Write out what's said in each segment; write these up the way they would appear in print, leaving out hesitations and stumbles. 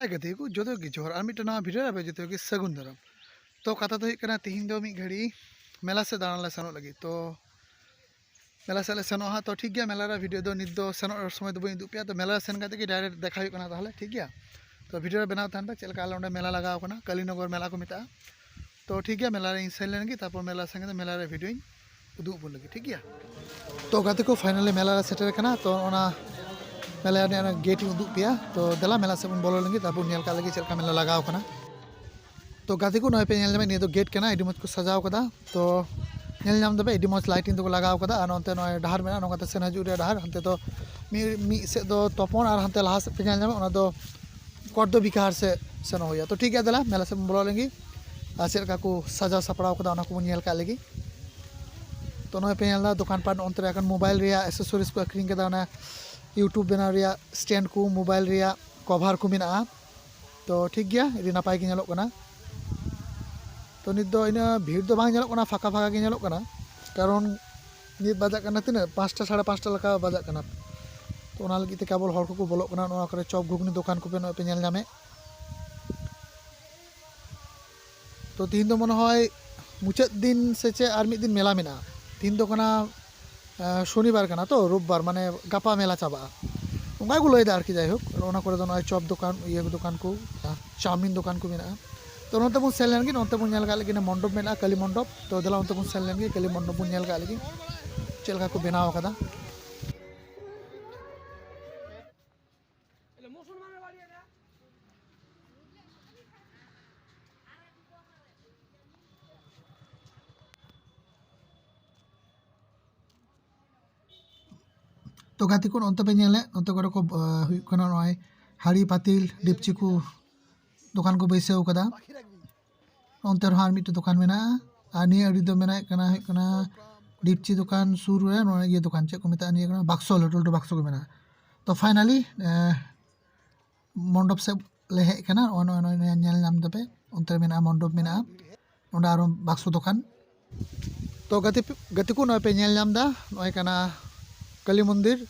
गति को जो की जोहर और मिट्टन भिडियो जो की सगुन दाराम तो कथा तो तीन दो मिड घड़ी मेला से दाना सेनों लगी तो मेला से सेनों तो ठीक गया मेला भिडियो दो नित दो सेनों समय दो बी उदुग पे तो मेला सेन करते डायरेक्ट देखा ताहले ठीक गया तो भिडियो बनाव तहन पे चलका आले मेला लगाव कना कालीनगर मेला को मेता तो ठीक गया मेला रे सेन लेन तारपर मेला सेन मेला रे भिडियो उदुग बन लगी ठीक गया तो गाते को फाइनली मेला सेटर कना तो मेला गेट उदुग पे तो दला मेला से बन बोलो लगी तारपर नेल का लगी चलका मेला लगाव कना तो गाते को नय पे नेल में निया गेट कना एडी मज को सजाव कदा तो नेल नाम दबे एडी मज लाइटिंग तो लगाव कदा और नते नय डहार मेना नोकाते सेन हजु रे डहार हनते तो मी से दो तपन और हनते लाहा से पे नेल नाम ओना दो कोर्दो बिकार से सेन होया तो ठीक है दला मेला से बोलो लगी आ चलका को सजाव सपड़ाव कदा ओना को नेल का लगी तो नय पे नेल दुकान पाट अंतरे अकन मोबाइल रिया एक्सेसरीज को अक्रिंग कदा ना यूट्यूब बनाव रिया स्टैंड को मोबाइल रिया कवर को मेना तो ठीक गया एडी नापाय के नेलोग कना तो नित दो इना भीड़ दो बांग नेलोग कना फाका फाका के नेलोग कना कारण नित बाजा कना तिना 5टा 5:30 लका बाजा कना तो ओना लगी ते केवल हर को बोलो कना ओना करे चॉप घुगनी दुकान को पे नेल नामे तो तीन दो मन होय मुचाद दिन से चे आर मिद दिन मेला मेना तीन दो कना शनिवार कना तो रविवार माने गापा मेला चाबा उनका को लय दा आरकी जाय होक ओना करे दो नय चॉप दुकान ये दुकान को चाउमिन दुकान को मेना तो नोते बन सेल लेन नोते बन नेल का लगी मंडप मेना काली मंडप तो दला नोते बन सेल लेन काली मंडप बन नेल का लगी चलका को बनाव कदा तो गाती को नोते पे नेले नोते करे को हुई कना नय हाड़ी पातिल डिपची को दुकान को बैसेव कदा onte rohan mit दुकान मेना ani adi do mena kana kana dipchi दुकान सुर रे no ये दुकान चे को मेता ani kana bakso लटुल bakso को मेना तो फाइनली मंडप से ले हे kana ono ono नेल नाम दबे onte मेना मंडप मेना ओंडा आरो bakso दुकान तो गति को नय पे नेल नाम दा नय kana काली मंदिर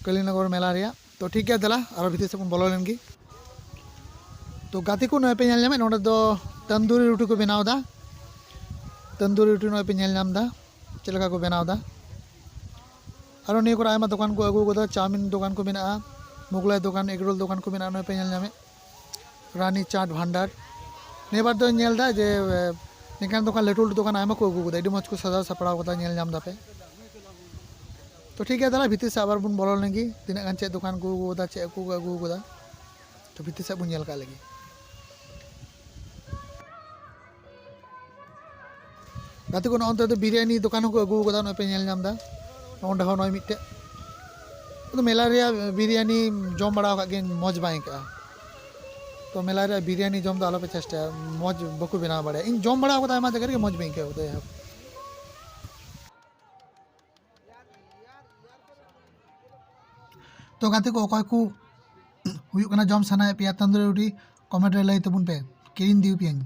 कालीनगर मेला रिया तो ठीक है दला आरो भीतर से बन बोलो लेनगी तो गाती को नय पे नेल नामे नोडे दो तंदूरी रोटी को बनाव दा तंदूरी रोटी नय पे नेल नाम दा चलका को बनाव दा आरो निया को आयमा दुकान को अगु को चाउमिन दुकान को मेना मुगलाई दुकान एगरोल दुकान को मेना नय पे नेल नामे रानी चाट भंडार ने बार दो नेल दा जे निकान दुकान लेटुल दुकान आयमा को अगु को एडी मज को सजाव सपड़ाव कदा नेल नाम दा पे तो ठीक है दादा भीतर से आबार बन बोलो लगी तीना गान चे दुकान को अगु दा चे को अगु को दा तो भीतर से बन नेल का लगी गाती को नोते तो बिरियानी दुकान को अगु कदा नय पे नेल नाम दा ओंडे हो नय मिटे तो मेला रे बिरियानी जम बड़ा का गे मज बाय का तो मेला रे बिरियानी जम दा आलो पे चेष्टा मज बको बिना बड़े इन जम बड़ा का आयमा जगह के मज बाय के होते हैं तो गाती को अकय को हुयु कना जम सनाय पे तंदूरी रोटी कमेंट रे लय तबुन पे किरिन दिउ पियन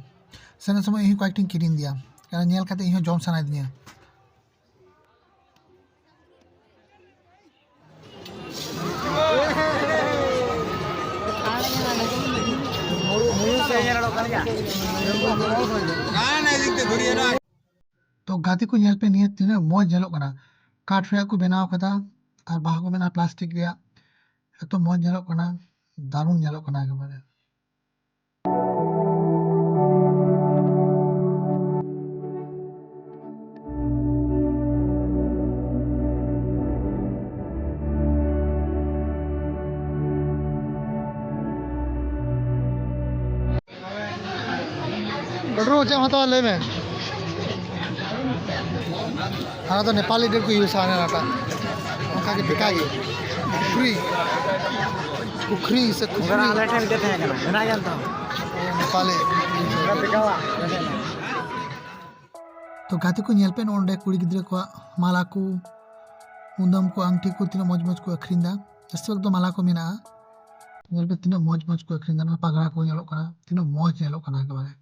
सेना समय ही कयेकटिन किरिन दिया कारण नेल खाते ही जम सनाय दिया तो गाती को नेल पे निया तिना मौज नेलो कना काठ रे को बनाव कदा और बाहा को मेना प्लास्टिक रे तो मौज नेलो कना दारुण नेलो कना एकेबारे बडरो चे हतो ले में हाना तो नेपाली डेट को यूज आने नाटा उनका के बेका गे फ्री उखरी से उनका आधा टाइम देते हैं ना मैं जानता हूँ नेपाली तो गाती को नेल पे नोंडे कुड़ी गिद्रे को माला को मुंदम को अंगठी को तीन मौज मौज को अखरिंदा जस्ट वक्त तो माला को मेना नेल पे तीन मौज मौज को अखरिंदा ना पगड़ा को नेलो कना तीन मौज नेलो कना के बारे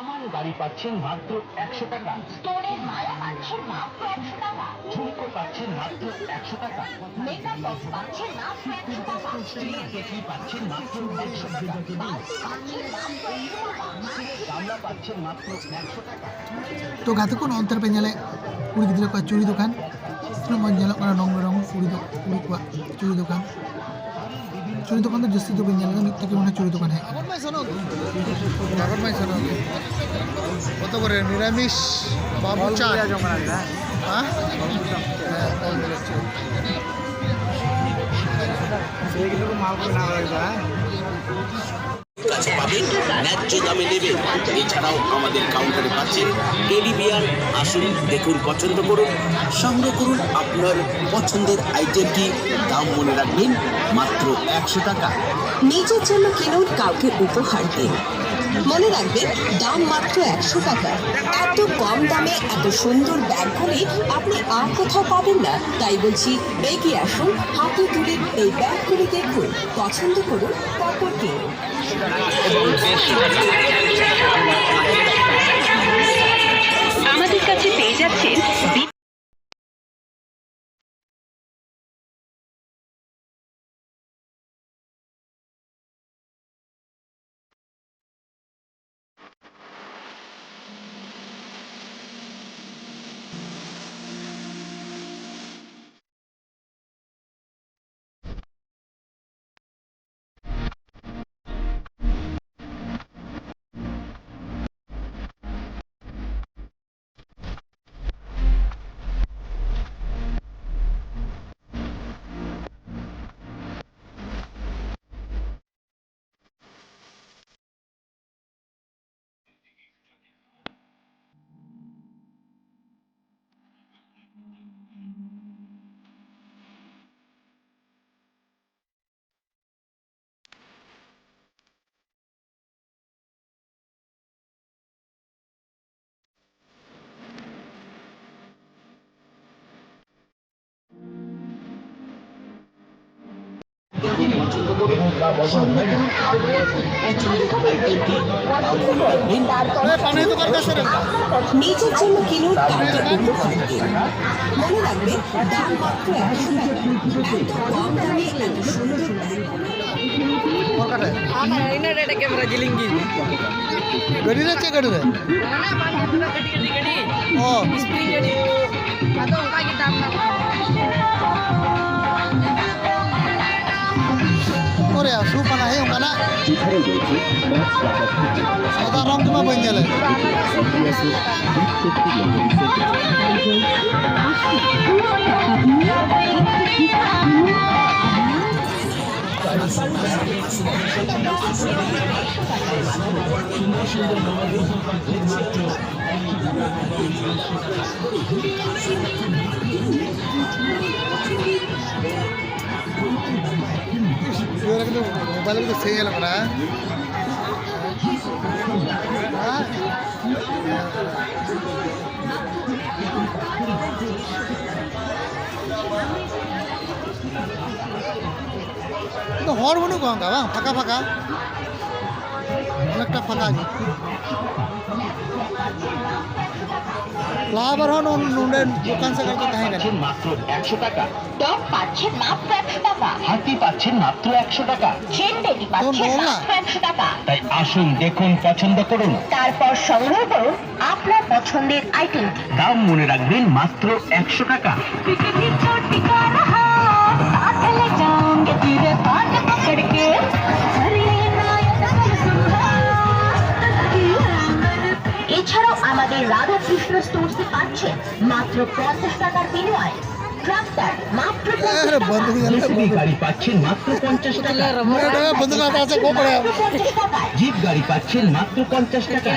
সামান গাড়ি পাচ্ছেন মাত্র 100 টাকা, স্টোনের মালা পাচ্ছেন মাত্র 100 টাকা, ঝুমকো পাচ্ছেন মাত্র 100 টাকা, মেকআপ বক্স পাচ্ছেন মাত্র 100 টাকা, স্টিলের কেটলি পাচ্ছেন মাত্র 100 টাকা, বালতি পাচ্ছেন মাত্র 100 টাকা, স্টিলের গামলা পাচ্ছেন মাত্র 100 টাকা। तो गाते को नॉन्तर पे nyale कुड़ी गिद्रा को चूड़ी दुकान इसमें मन nyale को नॉन्ग रंग कुड़ी को चूड़ी दुकान तो जस्ती तो पे nyale का मिट्टी के mana चूड़ी दुकान है কাগজ মাই শোনো কত করে নিরামিষ বাবু চা হ্যাঁ সেইগুলো মাল করে না লাগবে হ্যাঁ কাছে পাবেন, ন্যায্য দামে নেবেন। এছাড়াও আমাদের কাউন্টারে পাচ্ছেন টেডি বিয়ার। আসুন, দেখুন, পছন্দ করুন, সংগ্রহ করুন আপনার পছন্দের আইটেমটি। দাম মনে রাখবেন মাত্র 100 টাকা। নিজের জন্য কিনুন, কাউকে উপহার দিন, মনে রাখবেন দাম মাত্র 100 টাকা। এত কম দামে এত সুন্দর ব্যাগগুলি আপনি আর কোথাও পাবেন না। তাই বলছি, এগিয়ে আসুন, হাতে তুলে এই ব্যাগগুলি দেখুন, পছন্দ করুন, তারপর কিনুন। আমাদের কাছে পেয়ে যাচ্ছেন নিজের জন্য কিনুন, কাউকে উপহার দিন, মনে রাখবেন দাম মাত্র 100 টাকা। এত কম দামে এত সুন্দর ক্যামেরা জিলিঙ্গি गड़ी रे गड़ी रे ओ স্প্রিং গাড়ি কত উপায় দাম না ओरे आसु पाना है ओकाना सादा रंग तुमा बन जाले मोबाइल में तो सही है लग रहा है तो हर बनु कौन का बांग फाका फाका अनेकटा फाका আছে फ्लावर হন নুনের দোকান से करके कहीं गए মাত্র 100 টাকা, টপ পাচ্ছেন মাত্র 100 টাকা, হাতি পাচ্ছেন মাত্র 100 টাকা। চেনটেলি পাচ্ছেন বল না। মাত্র 100 টাকা। তাই আসুন, দেখুন, পছন্দ করুন, তারপর সংগ্রহ করুন আপনার পছন্দের আইটেমটি। দাম মনে রাখবেন মাত্র 100 টাকা। এছাড়াও আমাদের রাধাকৃষ্ণ স্টোরসে পাচ্ছেন মাত্র 50 টাকার বিনিময়ে ট্রাক্টর মাত্র अरे बंद हो गया জেসিবি গাড়ি পাচ্ছেন মাত্র 50 টাকা, मेरा बंद का पास को पड़े 50 টাকায়, জিপ গাড়ি পাচ্ছেন মাত্র 50 টাকা,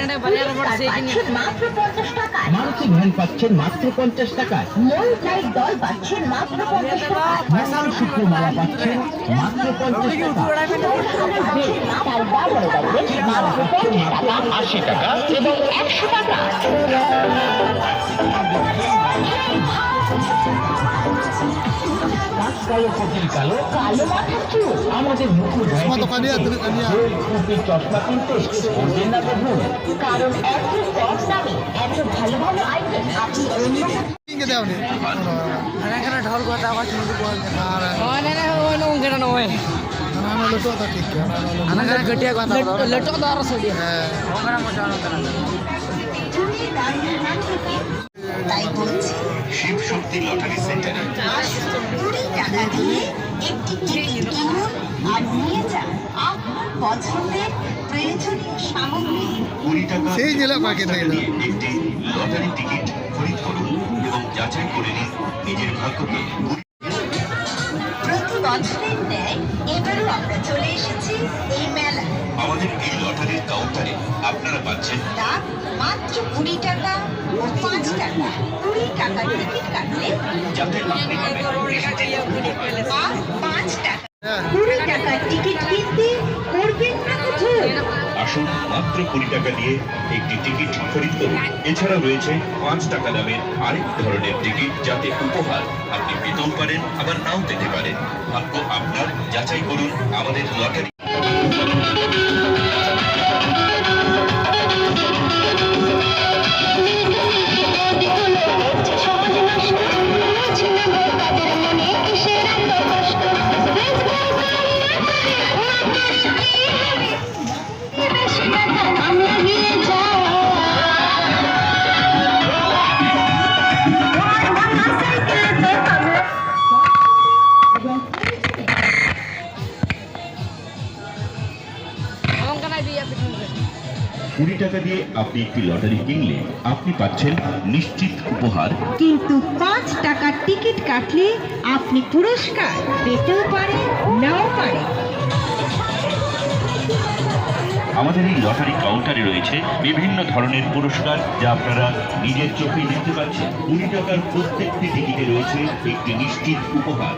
পাচ্ছেন মাত্র 50 টাকায়, মারুতি ভ্যান পাচ্ছেন মাত্র 50 টাকায়, ময়ূর লাইট দল পাচ্ছেন মাত্র 50 টাকায়, মঙ্গল সূত্র মালা পাচ্ছেন মাত্র 50 টাকা, তার বাজারে পাচ্ছেন মাত্র 50 টাকা, 80 টাকা এবং 100 টাকা। গায়ে কঠিন কালো কালো মাথার চুল আমাদের মুকুল Semua tu kania, tu kania. চশমা কিনতে বলবেন না দেখুন কারণ এত কম দামে এত ভালো ভালো আইটেম আপনি অন্য Tinggal dia ni. Ana kana ঢোল কথা আওয়াজ শুনতে পাওয়া যায় Nah, ওই না ওই নং কেন নয় anak-anak lu tu tak tik. ana kana গটিয়া কথা লটো দার সদি Eh, ওখানে মোটা না তাই বলছি শিব শক্তি লটারি সেন্টারে 20 টাকা দিয়ে একটি টিকিট কিনুন আর নিয়ে যান আপনার পছন্দের প্রয়োজনীয় সামগ্রী। 20 টাকা সেই জেলা পাকে থাকে না। একটি লটারি টিকিট খরিদ করুন এবং যাচাই করে নিন নিজের ভাগ্যকে। প্রতি বছরের ন্যায় এবারও আমরা চলে এসেছি এই মেলা। আমাদের এই লটারির কাউন্টারে আপনারা পাচ্ছেন দাম মাত্র 20 টাকা ও 5 টাকা। 20 টাকার টিকিট কাটলে যাতে আপনি পাবেন আর 5 টাকা। eh. 20 টাকার টিকিট কিনতে করবেন না কিছু। আসুন মাত্র 20 টাকা দিয়ে একটি টিকিট খরিদ করুন। এছাড়া রয়েছে 5 টাকা দামের আরেক ধরনের টিকিট যাতে উপহার আপনি পেতেও পারেন আবার নাও পেতে পারেন। ভাগ্য আপনার, যাচাই করুন আমাদের লটারি। ওখানে kana dia পিছন 20 টাকা দিয়ে আপনি একটি লটারি কিনলে আপনি পাচ্ছেন নিশ্চিত উপহার। কিন্তু 5 টাকার টিকিট কাটলে আপনি পুরস্কার পেতেও পারেন নাও পারেন। আমাদের এই লটারি কাউন্টারে রয়েছে বিভিন্ন ধরনের পুরস্কার যা আপনারা নিজের চোখেই দেখতে পাচ্ছেন। 20 টাকার প্রত্যেকটি টিকিটে রয়েছে একটি নিশ্চিত উপহার।